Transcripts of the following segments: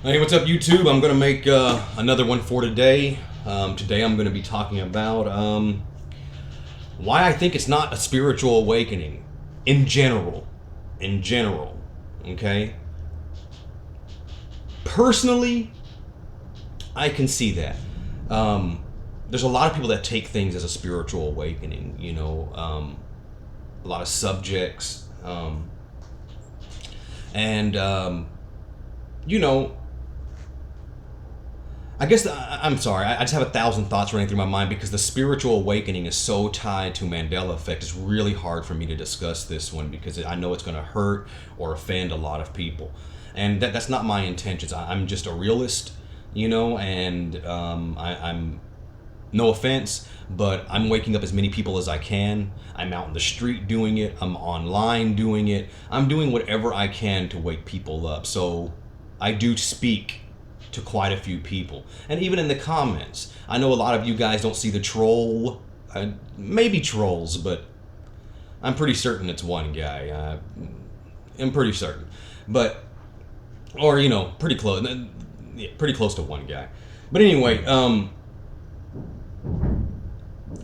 Hey, what's up, YouTube? I'm gonna make another one for today. Today I'm gonna be talking about why I think it's not a spiritual awakening in general. In general, okay. Personally, I can see that. There's a lot of people that take things as a spiritual awakening. A lot of subjects, and you know. I guess I'm sorry. I just have 1,000 thoughts running through my mind because the spiritual awakening is so tied to Mandela effect. It's really hard for me to discuss this one because I know it's going to hurt or offend a lot of people, and that's not my intentions. I'm just a realist, and I'm no offense, but I'm waking up as many people as I can. I'm out in the street doing it. I'm online doing it. I'm doing whatever I can to wake people up. So I do speak to quite a few people, and even in the comments, I know a lot of you guys don't see the troll, maybe trolls, but I'm pretty certain it's one guy. I'm pretty certain, but or pretty close, yeah, pretty close to one guy. But anyway,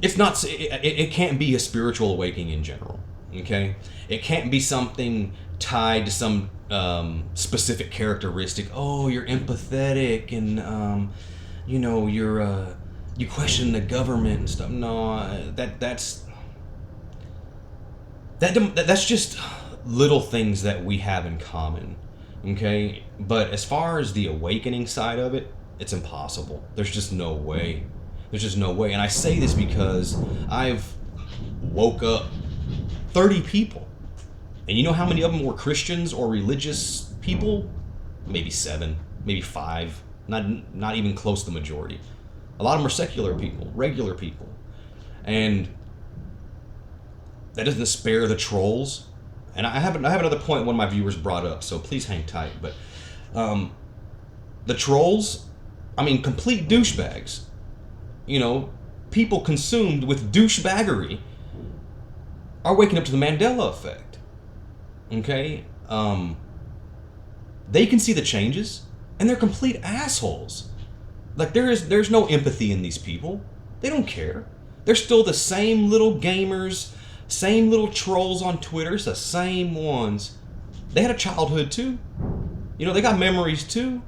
it's not. It can't be a spiritual awakening in general. Okay, it can't be something tied to some specific characteristic. Oh, you're empathetic, and you question the government and stuff. No, that's just little things that we have in common. Okay, but as far as the awakening side of it, it's impossible. There's just no way. There's just no way. And I say this because I've woke up 30 people. And you know how many of them were Christians or religious people? Maybe 7, maybe 5. Not even close to the majority. A lot of them are secular people, regular people. And that doesn't spare the trolls. And I have another point one of my viewers brought up, so please hang tight. But the trolls, complete douchebags. People consumed with douchebaggery are waking up to the Mandela effect. Okay? They can see the changes, and they're complete assholes. Like, there's no empathy in these people. They don't care. They're still the same little gamers, same little trolls on Twitter, it's the same ones. They had a childhood too. They got memories too.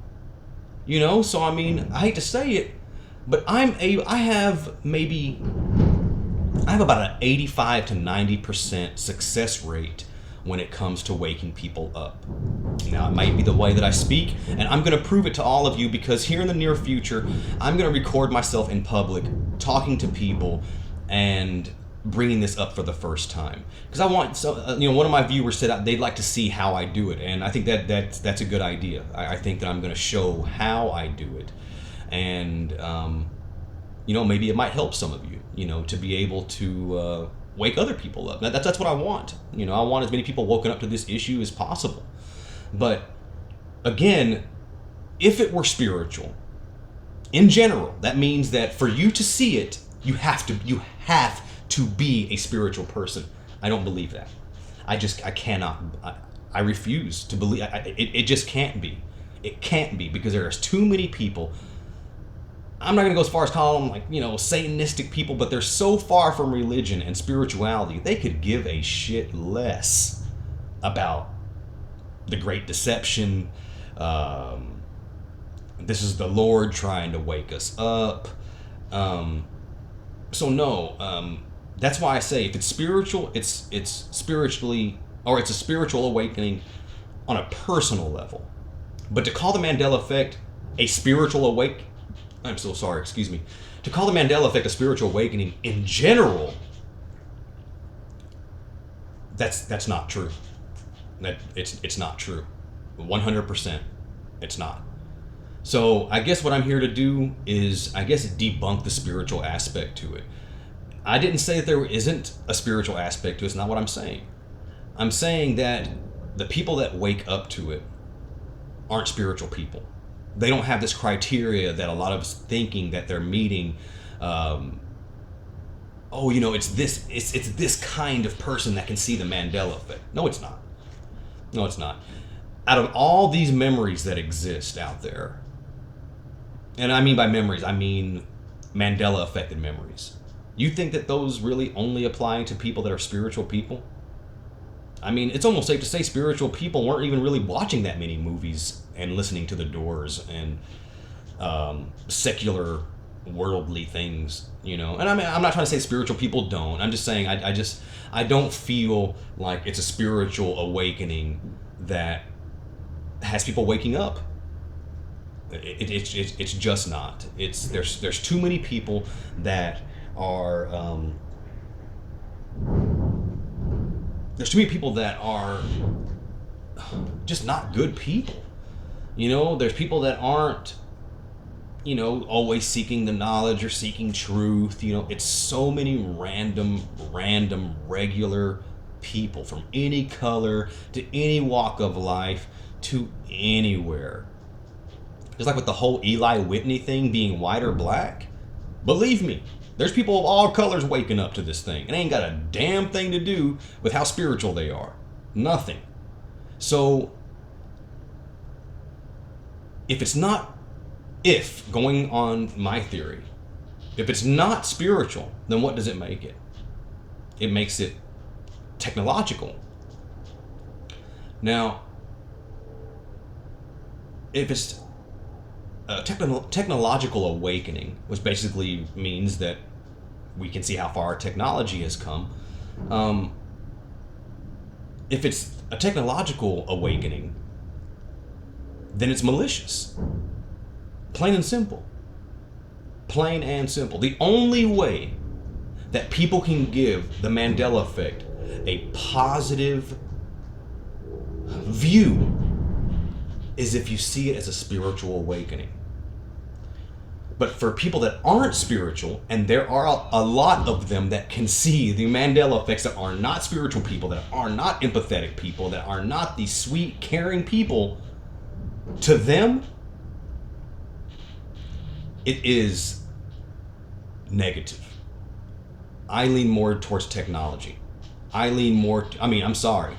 So I hate to say it, but I have about an 85 to 90% success rate when it comes to waking people up. Now, it might be the way that I speak, and I'm going to prove it to all of you because here in the near future, I'm going to record myself in public talking to people and bringing this up for the first time. Because I want, one of my viewers said they'd like to see how I do it, and I think that's a good idea. I think that I'm going to show how I do it, and maybe it might help some of you, to be able to wake other people up. That's what I want. I want as many people woken up to this issue as possible. But again, if it were spiritual, in general, that means that for you to see it, you have to be a spiritual person. I don't believe that. I cannot. I refuse to believe. It just can't be. It can't be because there's too many people. I'm not going to go as far as calling them Satanistic people, but they're so far from religion and spirituality, they could give a shit less about the Great Deception. This is the Lord trying to wake us up. So no, that's why I say if it's spiritual, it's spiritually, or it's a spiritual awakening on a personal level. But to call the Mandela effect a spiritual awakening, I'm so sorry, excuse me. To call the Mandela effect a spiritual awakening in general, that's not true. It's not true. 100%, it's not. So I guess what I'm here to do is, debunk the spiritual aspect to it. I didn't say that there isn't a spiritual aspect to it. It's not what I'm saying. I'm saying that the people that wake up to it aren't spiritual people. They don't have this criteria that a lot of us thinking that they're meeting. It's this kind of person that can see the Mandela effect. No, it's not. No, it's not. out of all these memories that exist out there, and I mean by memories, I mean Mandela affected memories, you think that those really only apply to people that are spiritual people? I mean, it's almost safe to say spiritual people weren't even really watching that many movies and listening to the Doors and secular worldly things, you know. And I mean, I'm not trying to say spiritual people don't. I'm just saying I don't feel like it's a spiritual awakening that has people waking up. It's just not. There's too many people that are there's too many people that are just not good people. You know, there's people that aren't, you know, always seeking the knowledge or seeking truth. You know, it's so many random, regular people from any color to any walk of life to anywhere. Just like with the whole Eli Whitney thing being white or black. Believe me, there's people of all colors waking up to this thing. It ain't got a damn thing to do with how spiritual they are. Nothing. So, going on my theory, if it's not spiritual, then what does it make it? It makes it technological. Now, if it's a technological awakening, which basically means that we can see how far our technology has come. If it's a technological awakening, then it's malicious. Plain and simple. Plain and simple. The only way that people can give the Mandela effect a positive view is if you see it as a spiritual awakening. But for people that aren't spiritual, and there are a lot of them that can see the Mandela effects, that are not spiritual people, that are not empathetic people, that are not these sweet, caring people, to them, it is negative. I lean more towards technology. I'm sorry.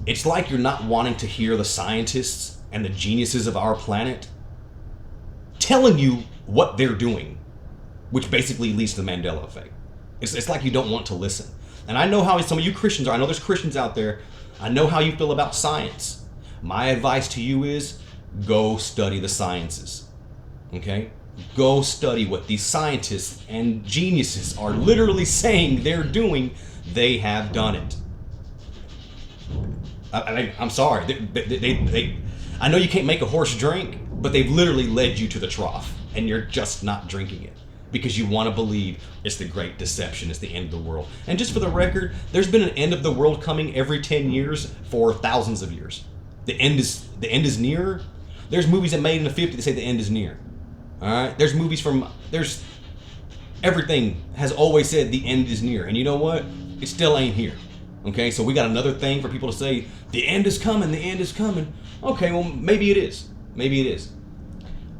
It's like you're not wanting to hear the scientists and the geniuses of our planet telling you what they're doing, which basically leads to the Mandela effect. It's like you don't want to listen. And I know how some of you Christians are. I know there's Christians out there. I know how you feel about science. My advice to you is go study the sciences. Okay? Go study what these scientists and geniuses are literally saying they're doing. They have done it. I'm sorry. I know you can't make a horse drink, but they've literally led you to the trough, and you're just not drinking it because you want to believe it's the great deception, it's the end of the world. And just for the record, there's been an end of the world coming every 10 years for thousands of years. The end is near. There's movies that made in the 50s that say the end is near. All right? There's everything has always said the end is near. And you know what? It still ain't here. Okay? So we got another thing for people to say, the end is coming, the end is coming. Okay, well, maybe it is. Maybe it is.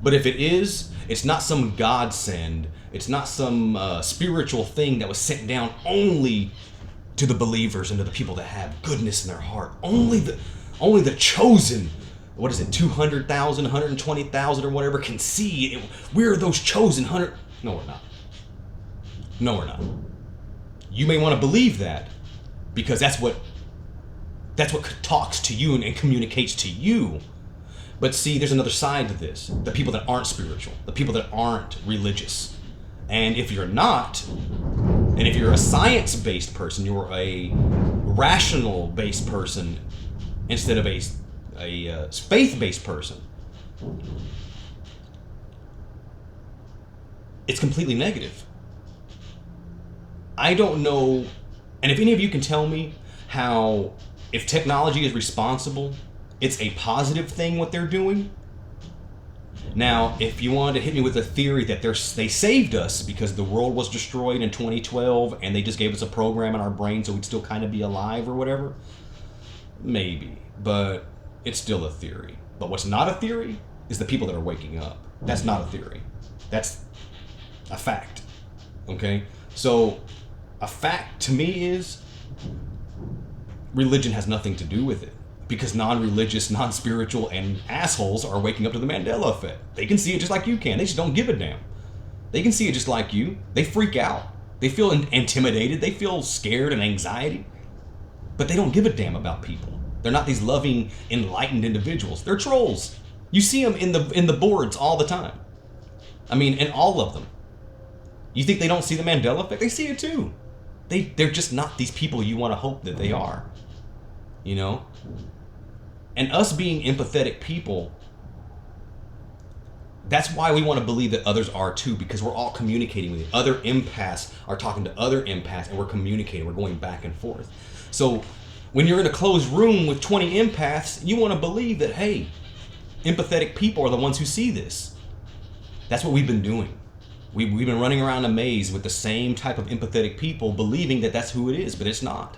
But if it is, it's not some godsend. It's not some spiritual thing that was sent down only to the believers and to the people that have goodness in their heart. Only the chosen, 200,000, 120,000 or whatever can see it. We're those chosen 100. No, we're not. No, we're not. You may want to believe that because that's what talks to you and communicates to you. But see, there's another side to this. The people that aren't spiritual, the people that aren't religious. And if you're not, and if you're a science-based person, you're a rational-based person instead of a faith-based person, it's completely negative. I don't know, and if any of you can tell me how, if technology is responsible, it's a positive thing what they're doing. Now, if you wanted to hit me with a theory that they saved us because the world was destroyed in 2012 and they just gave us a program in our brain so we'd still kind of be alive or whatever, maybe, but it's still a theory. But what's not a theory is the people that are waking up. That's not a theory. That's a fact. Okay? So, a fact to me is religion has nothing to do with it. because non-religious, non-spiritual, and assholes are waking up to the Mandela effect. They can see it just like you can. They just don't give a damn. They can see it just like you. They freak out. They feel intimidated. They feel scared and anxiety. But they don't give a damn about people. They're not these loving, enlightened individuals. They're trolls. You see them in the boards all the time. I mean, in all of them. You think they don't see the Mandela effect? They see it too. They're just not these people you want to hope that they are. You know? And us being empathetic people, that's why we want to believe that others are too, because we're all communicating with you. Other empaths are talking to other empaths, and we're communicating. We're going back and forth. So when you're in a closed room with 20 empaths, you want to believe that, hey, empathetic people are the ones who see this. That's what we've been doing. We've been running around a maze with the same type of empathetic people, believing that that's who it is, but it's not.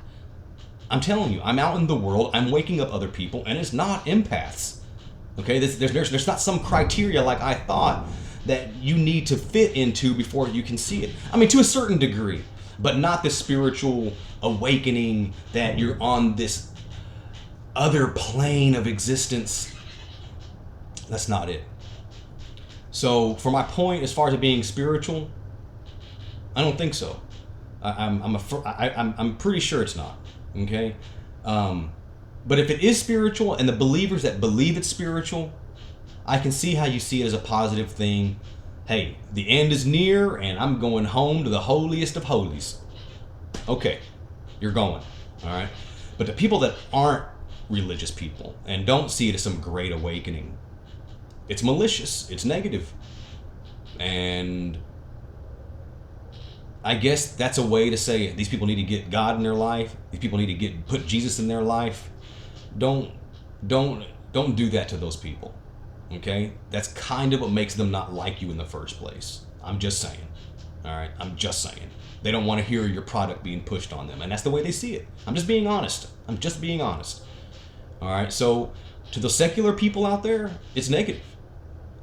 I'm telling you, I'm out in the world, I'm waking up other people, and it's not empaths. Okay, there's not some criteria like I thought that you need to fit into before you can see it. I mean, to a certain degree, but not this spiritual awakening that you're on this other plane of existence. That's not it. So for my point, as far as it being spiritual, I don't think so. I'm pretty sure it's not. Okay, but if it is spiritual, and the believers that believe it's spiritual, I can see how you see it as a positive thing. Hey, the end is near, and I'm going home to the holiest of holies. Okay, you're going, all right. But the people that aren't religious people and don't see it as some great awakening, it's malicious, it's negative, and I guess that's a way to say these people need to get God in their life. These people need to put Jesus in their life. Don't do that to those people. Okay? That's kind of what makes them not like you in the first place. I'm just saying. All right? I'm just saying. They don't want to hear your product being pushed on them, and that's the way they see it. I'm just being honest. I'm just being honest. All right? So to the secular people out there, it's negative.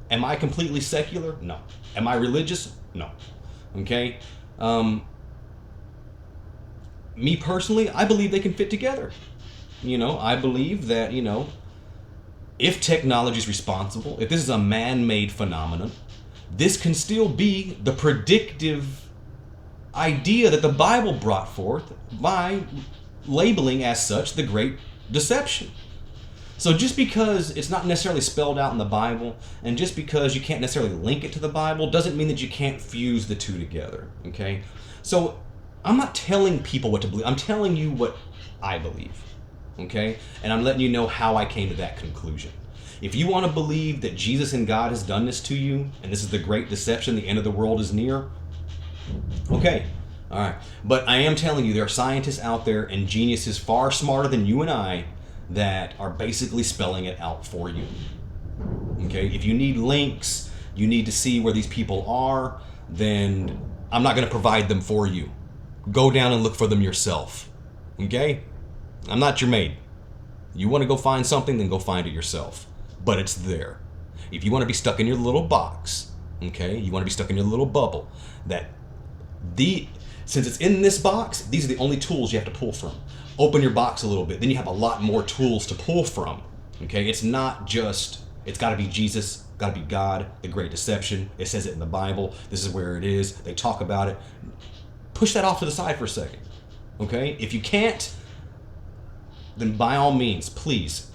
Am I completely secular? No. Am I religious? No. Okay? Me personally, I believe they can fit together. You know, I believe that, you know, if technology is responsible, if this is a man-made phenomenon, this can still be the predictive idea that the Bible brought forth by labeling as such the Great Deception. So just because it's not necessarily spelled out in the Bible, and just because you can't necessarily link it to the Bible, doesn't mean that you can't fuse the two together, okay? So I'm not telling people what to believe. I'm telling you what I believe, okay? And I'm letting you know how I came to that conclusion. If you want to believe that Jesus and God has done this to you, and this is the Great Deception, the end of the world is near, okay, all right. But I am telling you, there are scientists out there and geniuses far smarter than you and I that are basically spelling it out for you. Okay, if you need links, you need to see where these people are, then I'm not going to provide them for you. Go down and look for them yourself. Okay? I'm not your maid. You want to go find something, then go find it yourself. But it's there. If you want to be stuck in your little box, okay, you want to be stuck in your little bubble, since it's in this box, these are the only tools you have to pull from. Open your box a little bit, then you have a lot more tools to pull from. Okay, it's not just, it's got to be Jesus, got to be God, the Great Deception. It says it in the Bible. This is where it is. They talk about it. Push that off to the side for a second. Okay, if you can't, then by all means, please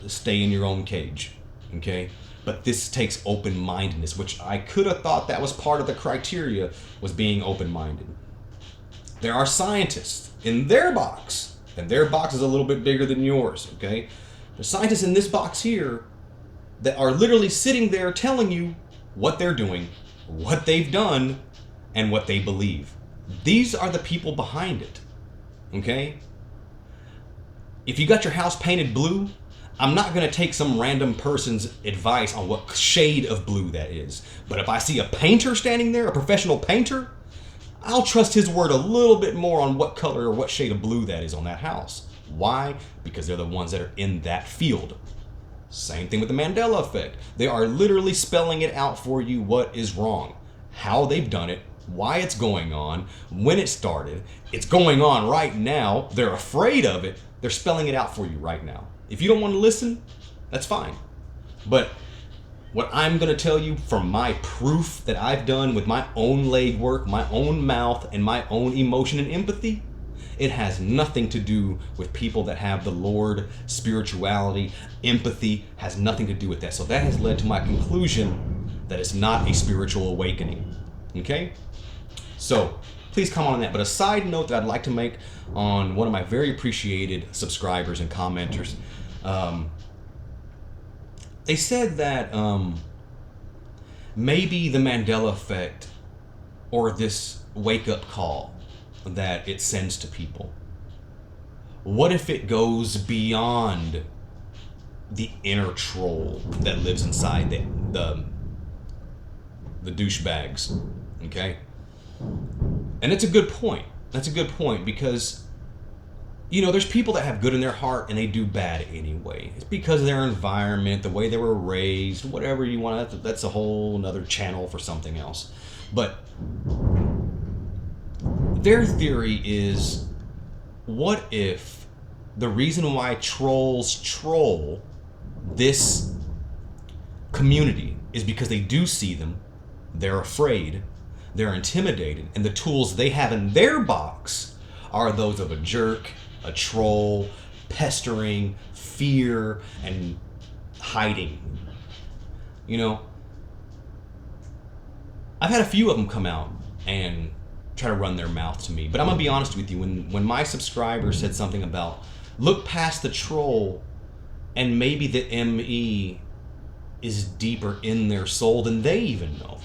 stay in your own cage. Okay, but this takes open-mindedness, which I could have thought that was part of the criteria, was being open-minded. There are scientists in their box, and their box is a little bit bigger than yours, okay? There's scientists in this box here that are literally sitting there telling you what they're doing, what they've done, and what they believe. These are the people behind it, okay? If you got your house painted blue, I'm not going to take some random person's advice on what shade of blue that is. But if I see a painter standing there, a professional painter, I'll trust his word a little bit more on what color or what shade of blue that is on that house. Why? Because they're the ones that are in that field. Same thing with the Mandela effect. They are literally spelling it out for you what is wrong, how they've done it, why it's going on, when it started. It's going on right now. They're afraid of it. They're spelling it out for you right now. If you don't want to listen, that's fine. But what I'm going to tell you from my proof that I've done with my own legwork, my own mouth, and my own emotion and empathy, it has nothing to do with people that have the Lord, spirituality, empathy, has nothing to do with that. So that has led to my conclusion that it's not a spiritual awakening. Okay? So please comment on that. But a side note that I'd like to make on one of my very appreciated subscribers and commenters, they said that maybe the Mandela effect or this wake-up call that it sends to people, what if it goes beyond the inner troll that lives inside the douchebags? Okay? And it's a good point. That's a good point because, you know, there's people that have good in their heart and they do bad anyway. It's because of their environment, the way they were raised, whatever you want. That's a whole another channel for something else. But their theory is, what if the reason why trolls troll this community is because they do see them, they're afraid, they're intimidated, and the tools they have in their box are those of a jerk, a troll, pestering, fear, and hiding. You know, I've had a few of them come out and try to run their mouth to me, but I'm gonna be honest with you. When my subscriber said something about look past the troll and maybe the ME is deeper in their soul than they even know.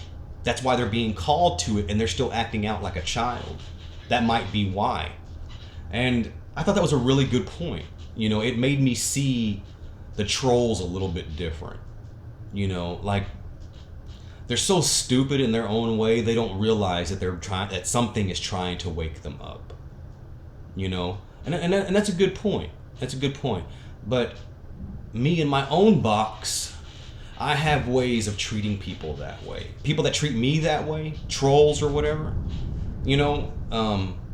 That's why they're being called to it and they're still acting out like a child. That might be why. And I thought that was a really good point. You know, it made me see the trolls a little bit different. You know, like they're so stupid in their own way, they don't realize that that something is trying to wake them up. You know, and that's a good point. That's a good point. But me in my own box, I have ways of treating people that way. People that treat me that way, trolls or whatever, you know,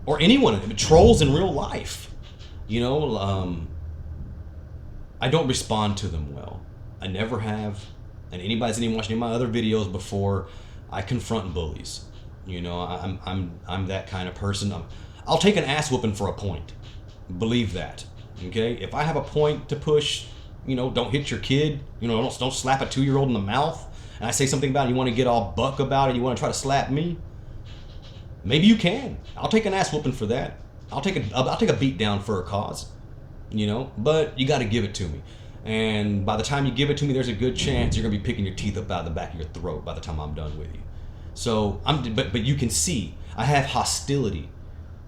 or anyone, trolls in real life, you know, I don't respond to them well. I never have. And anybody's even watched any of my other videos before, I confront bullies. You know, I'm that kind of person. I'll take an ass whooping for a point. Believe that. Okay? If I have a point to push, you know, don't hit your kid, you know, don't slap a 2-year-old in the mouth, and I say something about it, you want to get all buck about it, you want to try to slap me, maybe you can. I'll take an ass whooping for that. I'll take a beat down for a cause, you know, but you got to give it to me. And by the time you give it to me, there's a good chance you're gonna be picking your teeth up out of the back of your throat by the time I'm done with you. So but you can see I have hostility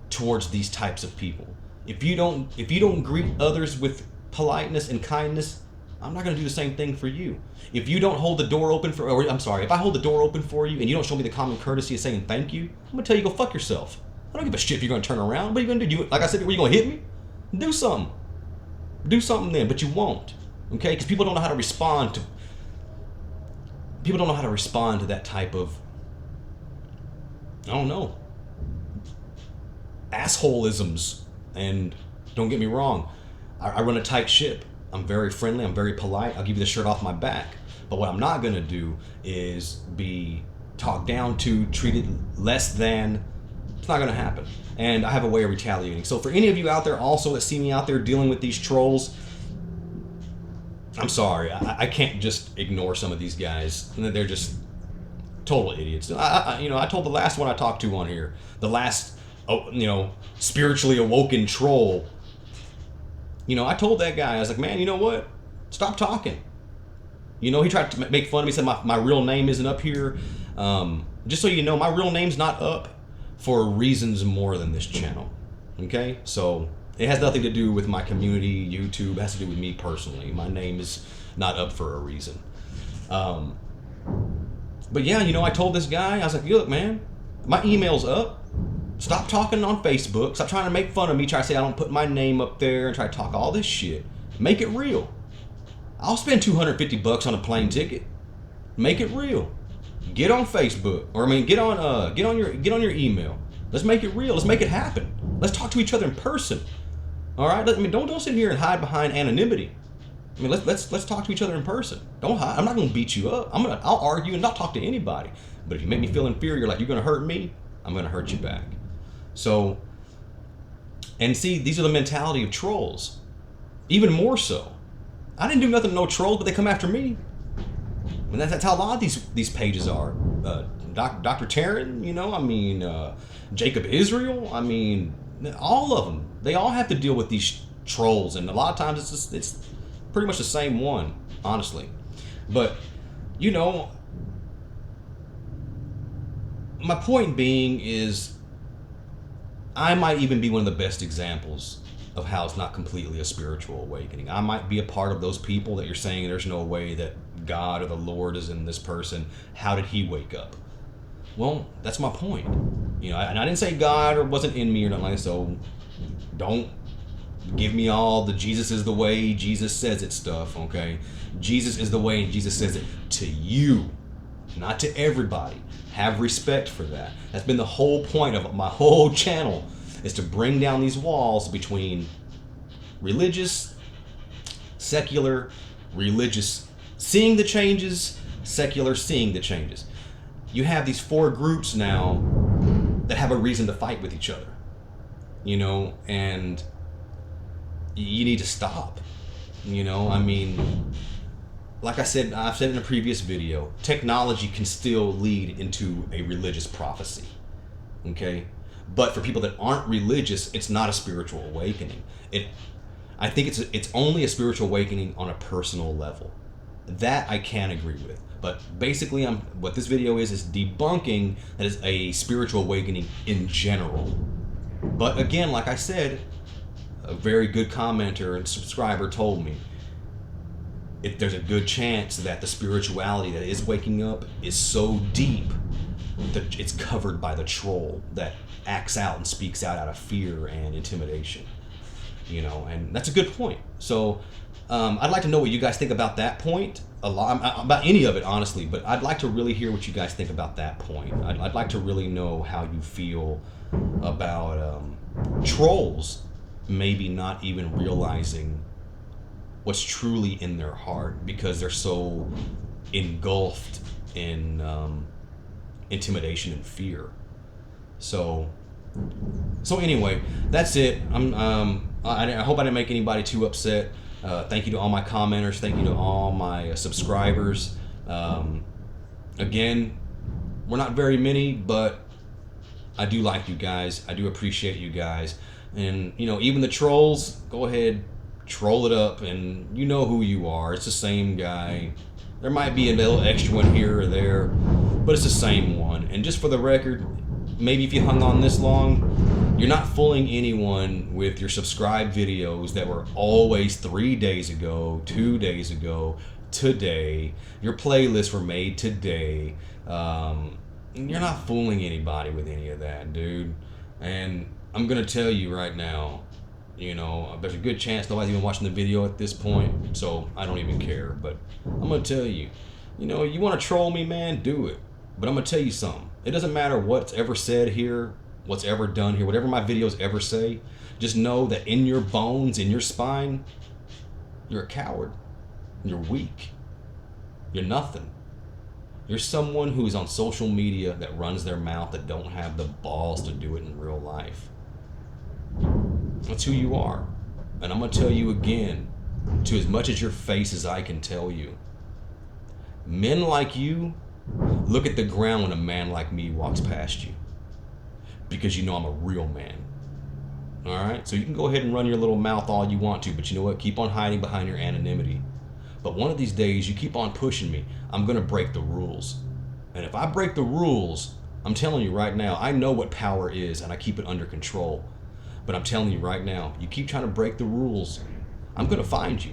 towards these types of people. If you don't greet others with politeness and kindness, I'm not gonna do the same thing for you. If you don't hold the door open if I hold the door open for you and you don't show me the common courtesy of saying thank you, I'm gonna tell you go fuck yourself. I don't give a shit if you're gonna turn around. What are you gonna do? Like I said, were you gonna hit me? Do something. Do something then, but you won't. Okay, because people don't know how to respond to that type of, I don't know, assholeisms. And don't get me wrong, I run a tight ship. I'm very friendly, I'm very polite, I'll give you the shirt off my back. But what I'm not gonna do is be talked down to, treated less than. It's not gonna happen. And I have a way of retaliating. So for any of you out there also that see me out there dealing with these trolls, I'm sorry, I can't just ignore some of these guys. They're just total idiots. I told the last one I talked to on here, the last, spiritually awoken troll. You know, I told that guy, I was like, man, you know what? Stop talking. You know, he tried to make fun of me, said my real name isn't up here. Just so you know, my real name's not up for reasons more than this channel. Okay? So it has nothing to do with my community, YouTube. It has to do with me personally. My name is not up for a reason. But yeah, you know, I told this guy, I was like, look, man, my email's up. Stop talking on Facebook. Stop trying to make fun of me. Try to say I don't put my name up there and try to talk all this shit. Make it real. I'll spend $250 on a plane ticket. Make it real. Get on Facebook, or get on your email. Let's make it real. Let's make it happen. Let's talk to each other in person. All right. Don't sit here and hide behind anonymity. I mean, let's talk to each other in person. Don't hide. I'm not gonna beat you up. I'll argue and not talk to anybody. But if you make me feel inferior, like you're gonna hurt me, I'm gonna hurt you back. So, and see, these are the mentality of trolls. Even more so. I didn't do nothing to no trolls, but they come after me. And that's how a lot of these pages are. Dr. Taryn, you know, I mean, Jacob Israel, I mean, all of them. They all have to deal with these trolls, and a lot of times it's pretty much the same one, honestly. But, you know, my point being is I might even be one of the best examples of how it's not completely a spiritual awakening. I might be a part of those people that you're saying there's no way that God or the Lord is in this person. How did he wake up? Well, that's my point. You know, and I didn't say God or wasn't in me or nothing like that, so don't give me all the Jesus is the way, Jesus says it stuff, okay? Jesus is the way and Jesus says it to you, not to everybody. Have respect for that. That's been the whole point of my whole channel, is to bring down these walls between religious, secular, religious seeing the changes, secular seeing the changes. You have these 4 groups now that have a reason to fight with each other, you know, and you need to stop. You know, I mean, like I said, I've said in a previous video, technology can still lead into a religious prophecy, okay? But for people that aren't religious, it's not a spiritual awakening. I think it's only a spiritual awakening on a personal level. That I can agree with. But basically, what this video is debunking that is a spiritual awakening in general. But again, like I said, a very good commenter and subscriber told me there's a good chance that the spirituality that is waking up is so deep that it's covered by the troll that acts out and speaks out of fear and intimidation. You know, and that's a good point. So I'd like to know what you guys think about that point, about any of it, honestly, but I'd like to really hear what you guys think about that point. I'd like to really know how you feel about trolls maybe not even realizing what's truly in their heart because they're so engulfed in intimidation and fear. So anyway, that's it. I hope I didn't make anybody too upset. Thank you to all my commenters. Thank you to all my subscribers. Again, we're not very many, but I do like you guys. I do appreciate you guys. And, you know, even the trolls, go ahead, troll it up, and you know who you are. It's the same guy. There might be a little extra one here or there, but it's the same one. And just for the record, maybe if you hung on this long, you're not fooling anyone with your subscribed videos that were always 3 days ago, 2 days ago, today. Your playlists were made today. You're not fooling anybody with any of that, dude. And I'm gonna tell you right now, you know, there's a good chance nobody's even watching the video at this point, so I don't even care. But I'm gonna tell you, you know, you want to troll me, man, do it. But I'm gonna tell you something. It doesn't matter what's ever said here, what's ever done here, whatever my videos ever say. Just know that in your bones, in your spine, you're a coward. You're weak. You're nothing. You're someone who's on social media that runs their mouth, that don't have the balls to do it in real life. That's who you are. And I'm going to tell you again, to as much as your face as I can tell you, men like you look at the ground when a man like me walks past you, because you know I'm a real man. All right? So you can go ahead and run your little mouth all you want to, but you know what? Keep on hiding behind your anonymity. But one of these days, you keep on pushing me, I'm going to break the rules. And if I break the rules, I'm telling you right now, I know what power is, and I keep it under control. But I'm telling you right now, you keep trying to break the rules, I'm going to find you.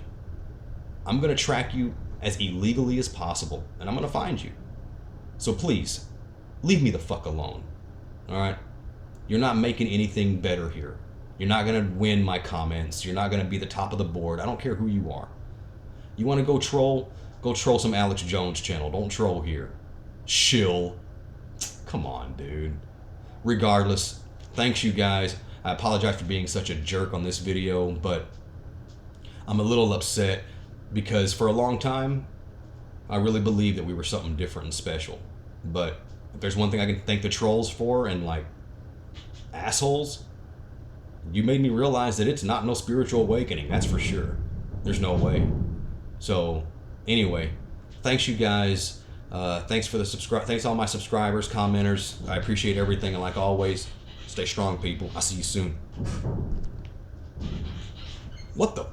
I'm going to track you as illegally as possible, and I'm going to find you. So please, leave me the fuck alone. All right? You're not making anything better here. You're not going to win my comments. You're not going to be the top of the board. I don't care who you are. You want to go troll? Go troll some Alex Jones channel. Don't troll here. Shill. Come on, dude. Regardless, thanks you guys. I apologize for being such a jerk on this video, but I'm a little upset. because for a long time, I really believed that we were something different and special. But if there's one thing I can thank the trolls for, and like assholes, you made me realize that it's not no spiritual awakening. That's for sure. There's no way. So anyway, thanks you guys. Thanks for the thanks all my subscribers, commenters. I appreciate everything, and like always, stay strong, people. I'll see you soon. What the?